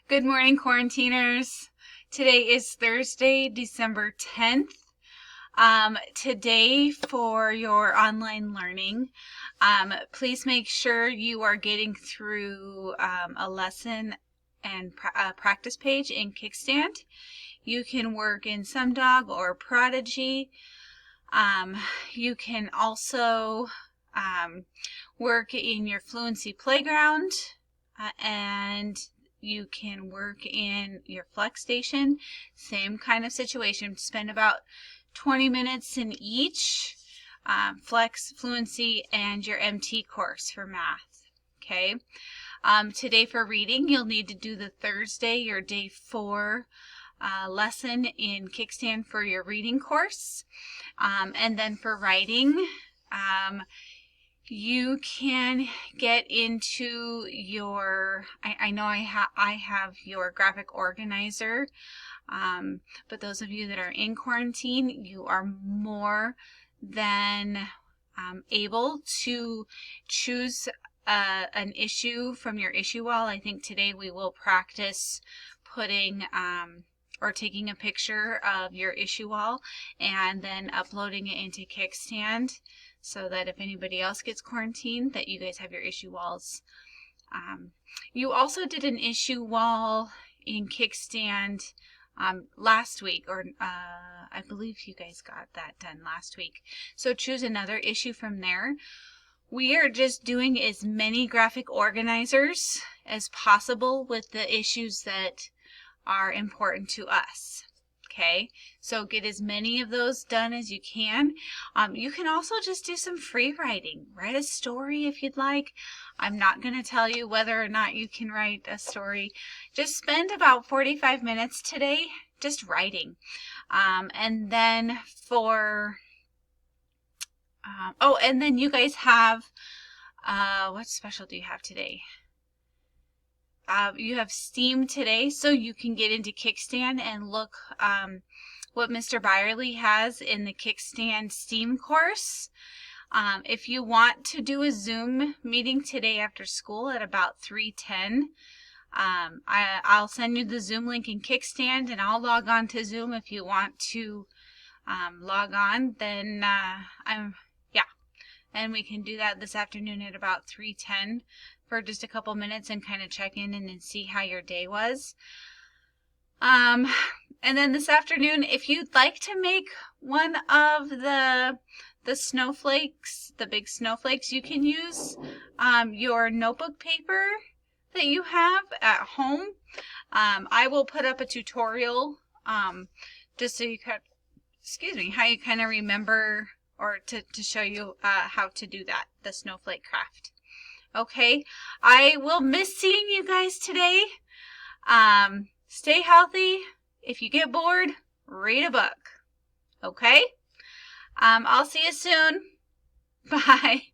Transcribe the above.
Good morning, quarantiners. Today is Thursday, December 10th. Today for your online learning, please make sure you are getting through a lesson and practice page in Kickstand. You can work in SumDog or Prodigy. You can also work in your Fluency Playground, and you can work in your FlexStation. Same kind of situation. Spend about 20 minutes in each, Flex, Fluency, and your MT course for math. Okay. Today for reading, you'll need to do the Thursday, your day 4 lesson in Kickstand for your reading course. And then for writing, you can get into your, I know I have your graphic organizer, but those of you that are in quarantine, you are more than able to choose an issue from your issue wall. I think today we will practice putting or taking a picture of your issue wall and then uploading it into Kickstand, so that if anybody else gets quarantined, that you guys have your issue walls. You also did an issue wall in Kickstand last week, or I believe you guys got that done last week. So choose another issue from there. We are just doing as many graphic organizers as possible with the issues that are important to us. Okay, so get as many of those done as you can. You can also just do some free writing. Write a story if you'd like. I'm not going to tell you whether or not you can write a story. Just spend about 45 minutes today just writing. And then for, and then you guys have, what special do you have today? You have STEAM today, so you can get into Kickstand and look what Mr. Byerly has in the Kickstand STEAM course. If you want to do a Zoom meeting today after school at about 3:10, I'll send you the Zoom link in Kickstand, and I'll log on to Zoom if you want to log on. Then and we can do that this afternoon at about 3:10 for just a couple minutes and kind of check in and see how your day was. And then this afternoon, if you'd like to make one of the snowflakes, the big snowflakes, you can use your notebook paper that you have at home. I will put up a tutorial just so you can, how you kind of remember, or to show you how to do that, the snowflake craft. Okay, I will miss seeing you guys today. Stay healthy. If you get bored, read a book. Okay? I'll see you soon. Bye.